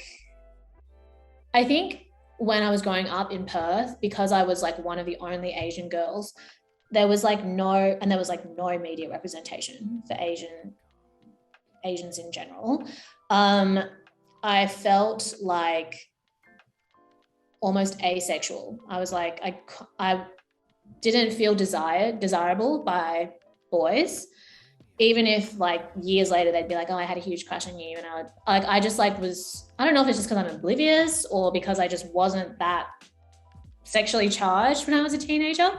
I think when I was growing up in Perth, because I was like one of the only Asian girls, there was no media representation for Asians in general. I felt like almost asexual. I was like, I didn't feel desirable by boys, even if like years later they'd be like, oh, I had a huge crush on you, and I don't know if it's just because I'm oblivious or because I just wasn't that sexually charged when I was a teenager.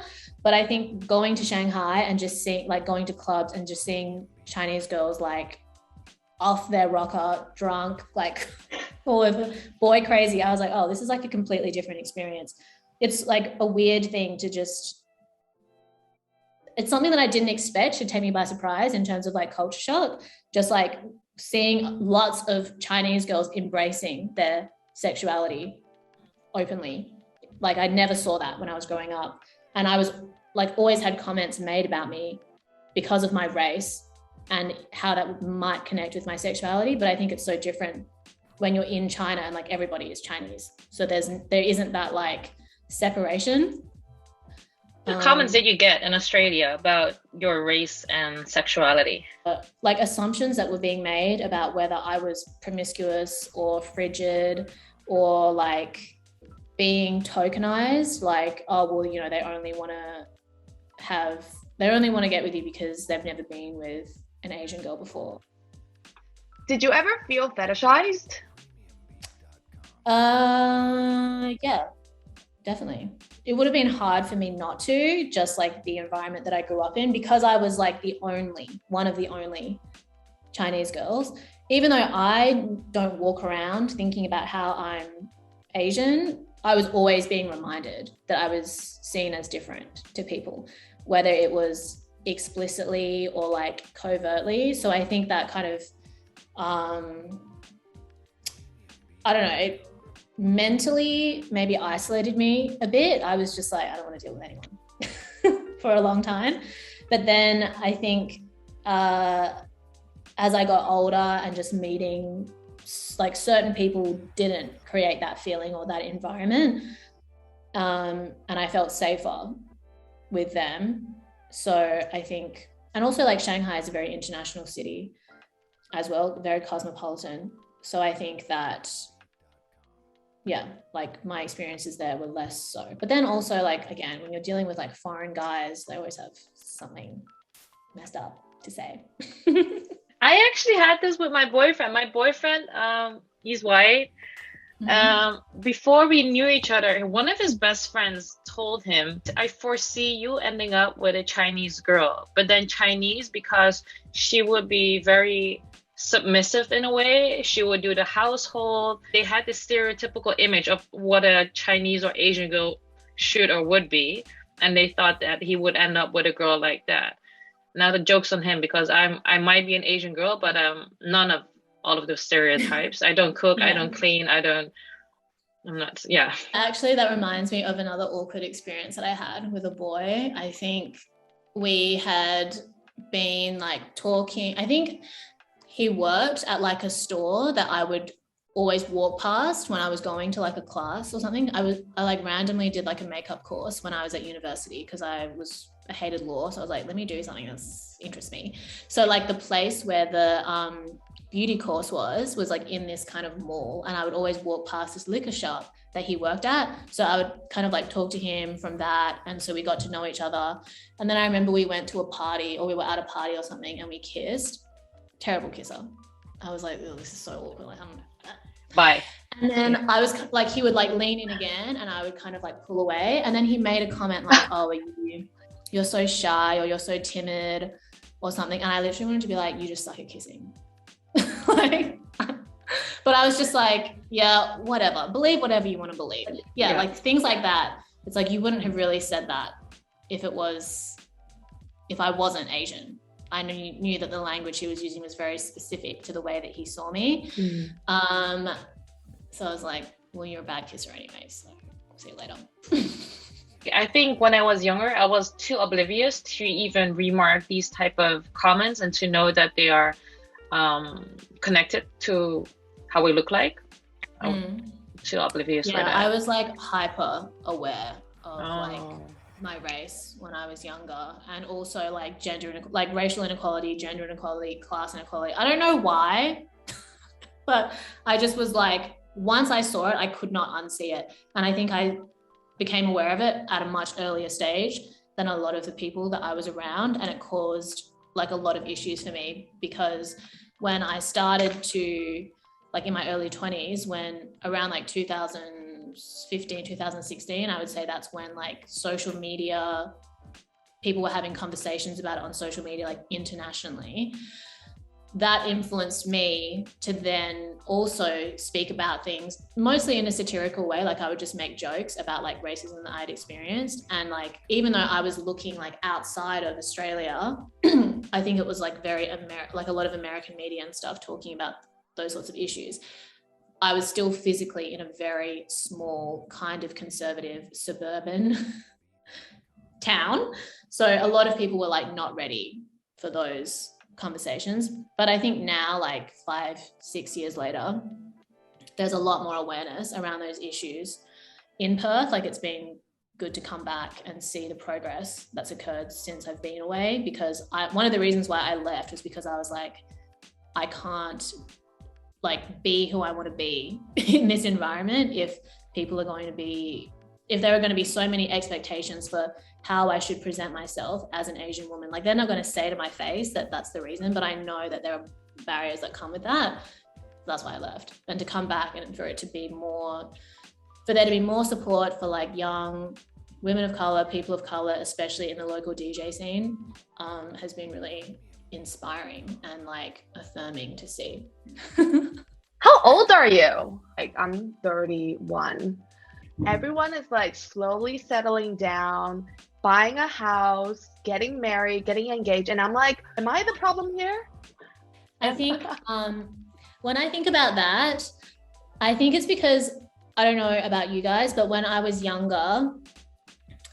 But I think going to Shanghai and just going to clubs and just seeing Chinese girls like off their rocker, drunk, like all over, boy crazy, I was like, oh, this is like a completely different experience. It's like a weird thing to just, it's something that I didn't expect to take me by surprise in terms of like culture shock, just like seeing lots of Chinese girls embracing their sexuality openly. Like I never saw that when I was growing up. And I was like, always had comments made about me because of my race and how that might connect with my sexuality. But I think it's so different when you're in China and like everybody is Chinese. So there isn't that like separation. What comments did you get in Australia about your race and sexuality? Like assumptions that were being made about whether I was promiscuous or frigid or like being tokenized, like, oh, well, you know, they only want to get with you because they've never been with an Asian girl before. Did you ever feel fetishized? Yeah, definitely. It would have been hard for me not to, just like the environment that I grew up in, because I was like one of the only Chinese girls. Even though I don't walk around thinking about how I'm Asian, I was always being reminded that I was seen as different to people, whether it was explicitly or like covertly. So I think that kind of, I don't know, it mentally maybe isolated me a bit. I was just like, I don't want to deal with anyone for a long time. But then I think as I got older and just meeting like certain people didn't create that feeling or that environment, and I felt safer with them. So I think, and also like Shanghai is a very international city as well, very cosmopolitan. So I think that, yeah, like my experiences there were less so. But then also like, again, when you're dealing with like foreign guys, they always have something messed up to say. I actually had this with my boyfriend. My boyfriend, he's white. Before we knew each other, one of his best friends told him, I foresee you ending up with a Chinese girl. But then Chinese, because she would be very submissive in a way, she would do the household. They had this stereotypical image of what a Chinese or Asian girl should or would be. And they thought that he would end up with a girl like that. Now the joke's on him, because I might be an Asian girl, but none of all of those stereotypes. I don't cook, I don't clean, I'm not, yeah. Actually, that reminds me of another awkward experience that I had with a boy. I think we had been like talking. I think he worked at like a store that I would always walk past when I was going to like a class or something. I like randomly did like a makeup course when I was at university because I hated law. So I was like, let me do something that interests me. So like the place where the beauty course was like in this kind of mall, and I would always walk past this liquor shop that he worked at. So I would kind of like talk to him from that. And so we got to know each other. And then I remember we went to a party, or we were at a party or something, and we kissed. Terrible kisser. I was like, oh, this is so awkward. Like, bye. And then I was like, he would like lean in again, and I would kind of like pull away. And then he made a comment like, oh, you're so shy, or you're so timid or something. And I literally wanted to be like, you just suck at kissing. Like, but I was just like, yeah, whatever, believe whatever you want to believe. Yeah, like things like that. It's like, you wouldn't have really said that if I wasn't Asian. I knew that the language he was using was very specific to the way that he saw me. So I was like, well, you're a bad kisser anyway, so see you later. I think when I was younger, I was too oblivious to even remark these type of comments and to know that they are connected to how we look like. Too oblivious for that. I was like hyper aware of like my race when I was younger, and also like like racial inequality, gender inequality, class inequality. I don't know why, but I just was like, once I saw it, I could not unsee it. And I think I became aware of it at a much earlier stage than a lot of the people that I was around, and it caused like a lot of issues for me, because when I started to, like in my early 20s, when around like 2015, 2016, I would say that's when like social media, people were having conversations about it on social media, like internationally. That influenced me to then also speak about things mostly in a satirical way. Like I would just make jokes about like racism that I'd experienced. And like, even though I was looking like outside of Australia, I think it was like like a lot of American media and stuff talking about those sorts of issues. I was still physically in a very small kind of conservative suburban town. So a lot of people were like not ready for those conversations. But I think now, like 5-6 years later, there's a lot more awareness around those issues in Perth. Like it's been good to come back and see the progress that's occurred since I've been away, because one of the reasons why I left was because I was like, I can't like be who I want to be in this environment if there are going to be so many expectations for how I should present myself as an Asian woman. Like they're not going to say to my face that that's the reason, but I know that there are barriers that come with that. That's why I left. And to come back and for there to be more support for like young women of color, people of color, especially in the local DJ scene, has been really inspiring and like affirming to see. How old are you? Like I'm 31. Everyone is like slowly settling down, buying a house, getting married, getting engaged, and I'm like, am I the problem here? I think when I think about that, I think it's because, I don't know about you guys, but when I was younger,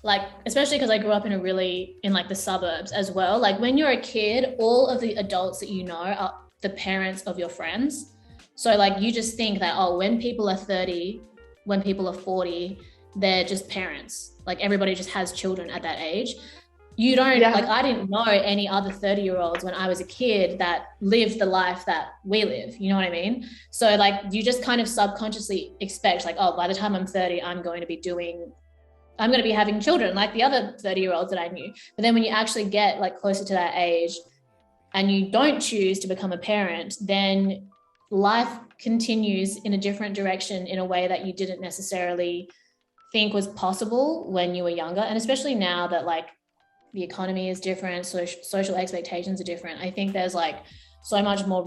like especially because I grew up in like the suburbs as well, like when you're a kid, all of the adults that you know are the parents of your friends. So like you just think that, oh, when people are 30, when people are 40, they're just parents. Like everybody just has children at that age. You don't, like I didn't know any other 30-year-olds when I was a kid that lived the life that we live, you know what I mean? So like you just kind of subconsciously expect like, oh, by the time I'm 30, I'm going to be having children like the other 30-year-olds that I knew. But then when you actually get like closer to that age and you don't choose to become a parent, then life continues in a different direction in a way that you didn't necessarily think was possible when you were younger. And especially now that like the economy is different, social expectations are different. I think there's like so much more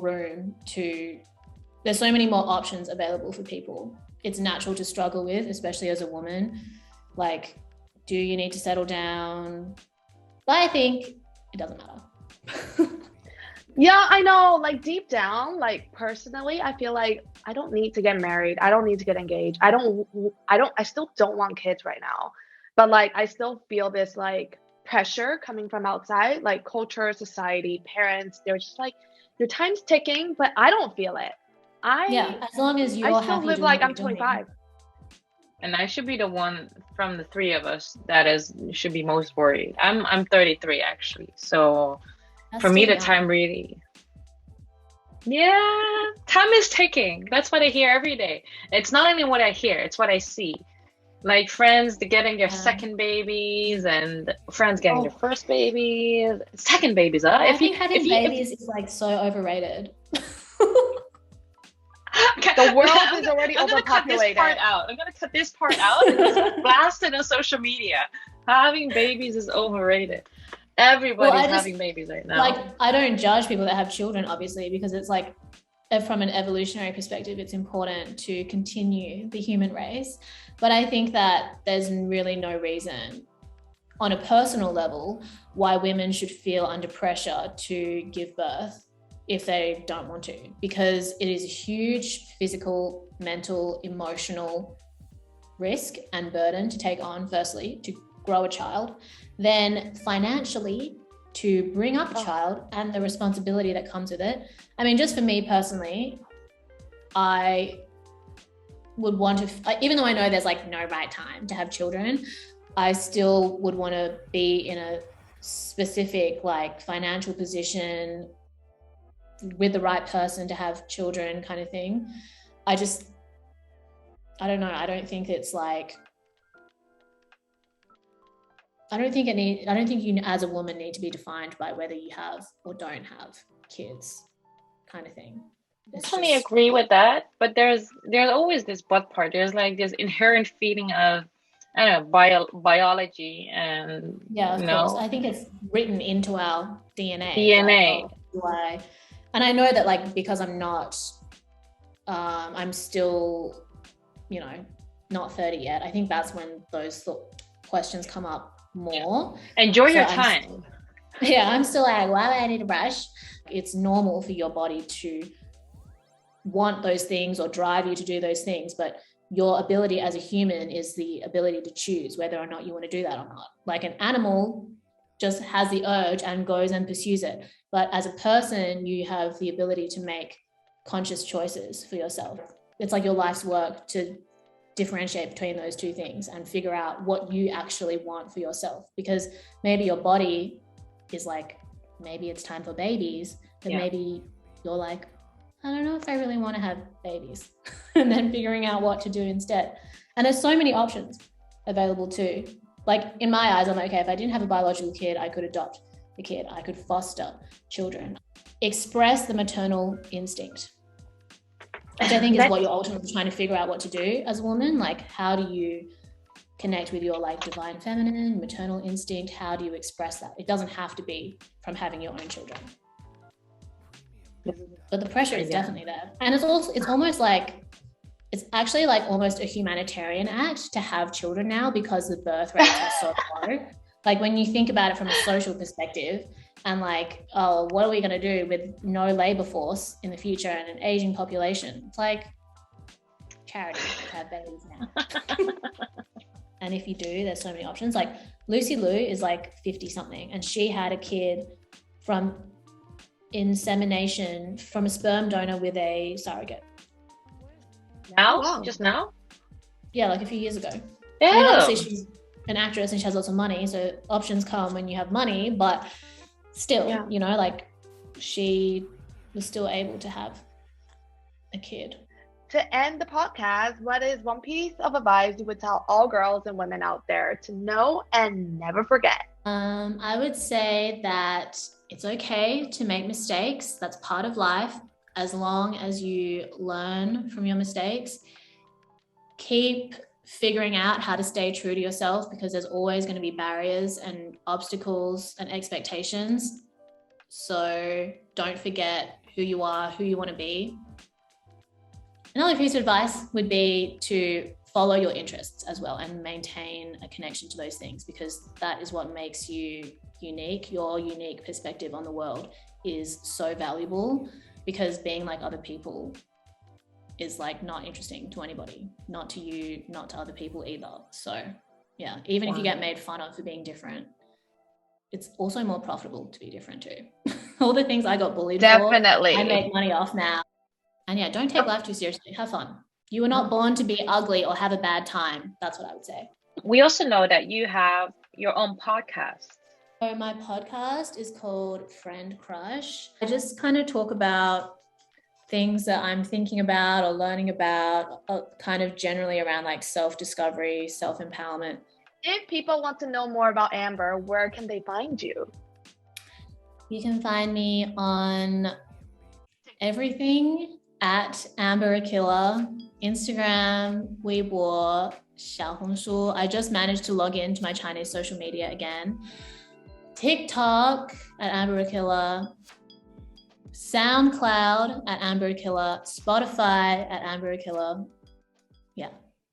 there's so many more options available for people. It's natural to struggle with, especially as a woman. Like, do you need to settle down? But I think it doesn't matter. Yeah, I know, like deep down, like personally, I feel like I don't need to get married. I don't need to get engaged. I still don't want kids right now. But like, I still feel this like pressure coming from outside, like culture, society, parents. They're just like, your time's ticking, but I don't feel it. As long as you're I still happy live doing like what I'm you're doing. 25. And I should be the one from the three of us that should be most worried. I'm 33 actually. So That's for me, still the young. time really, time is ticking. That's what I hear every day. It's not only what I hear, it's what I see. Like friends getting their second babies, and friends getting their first babies, second babies. I think having babies is like so overrated. The world is already overpopulated. I'm gonna cut this part out and just blast it on social media. Having babies is overrated. Everybody's having babies right now. Like, I don't judge people that have children, obviously, because it's like, from an evolutionary perspective, it's important to continue the human race. But I think that there's really no reason on a personal level why women should feel under pressure to give birth if they don't want to, because it is a huge physical, mental, emotional risk and burden to take on, firstly, to grow a child, then financially to bring up a child and the responsibility that comes with it. I mean, just for me personally, I would want to, even though I know there's like no right time to have children, I still would want to be in a specific like financial position with the right person to have children, kind of thing. I don't know. I don't think it's like, I don't think you as a woman need to be defined by whether you have or don't have kids, kind of thing. I totally agree with that, but there's always this but part. There's like this inherent feeling of, I don't know, biology and of course. I think it's written into our DNA. Like, and I know that like, because I'm not, I'm still, not 30 yet. I think that's when those questions come up more. Enjoy your time. I'm still like, why do I need a brush? It's normal for your body to want those things or drive you to do those things, but your ability as a human is the ability to choose whether or not you want to do that or not. Like an animal just has the urge and goes and pursues it. But as a person, you have the ability to make conscious choices for yourself. It's like your life's work to differentiate between those two things and figure out what you actually want for yourself. Because maybe your body is like, maybe it's time for babies, but maybe you're like, I don't know if I really want to have babies. And then figuring out what to do instead. And there's so many options available too. Like in my eyes, I'm like, okay, if I didn't have a biological kid, I could adopt a kid. I could foster children. Express the maternal instinct, which I think is what you're ultimately trying to figure out what to do as a woman. Like, how do you connect with your like divine feminine, maternal instinct? How do you express that? It doesn't have to be from having your own children. But the pressure is definitely there. And it's almost like, it's actually like almost a humanitarian act to have children now, because the birth rates are so low. Like when you think about it from a social perspective and like, oh, what are we going to do with no labor force in the future and an aging population? It's like charity to have babies now. And if you do, there's so many options. Like Lucy Liu is like 50 something and she had a kid from insemination from a sperm donor with a surrogate. Now? Wow. Just now? Yeah, like a few years ago. Yeah. I mean, obviously she's an actress and she has lots of money, so options come when you have money, but still, like she was still able to have a kid. To end the podcast, what is one piece of advice you would tell all girls and women out there to know and never forget? I would say that it's okay to make mistakes. That's part of life. As long as you learn from your mistakes, keep figuring out how to stay true to yourself, because there's always going to be barriers and obstacles and expectations. So don't forget who you are, who you want to be. Another piece of advice would be to follow your interests as well and maintain a connection to those things, because that is what makes you unique. Your unique perspective on the world is so valuable, because being like other people is like not interesting to anybody, not to you, not to other people either. So yeah, even if you get made fun of for being different, it's also more profitable to be different too. All the things I got bullied for, I make money off now. And yeah, don't take life too seriously. Have fun. You were not born to be ugly or have a bad time. That's what I would say. We also know that you have your own podcast. So my podcast is called Friend Crush. I just kind of talk about things that I'm thinking about or learning about, kind of generally around like self-discovery, self-empowerment. If people want to know more about Amber, where can they find you? You can find me on everything at Amber Akilla, Instagram, Weibo, Xiaohongshu. I just managed to log into my Chinese social media again. TikTok at Amber Akilla, SoundCloud at Amber Akilla, Spotify at Amber Akilla.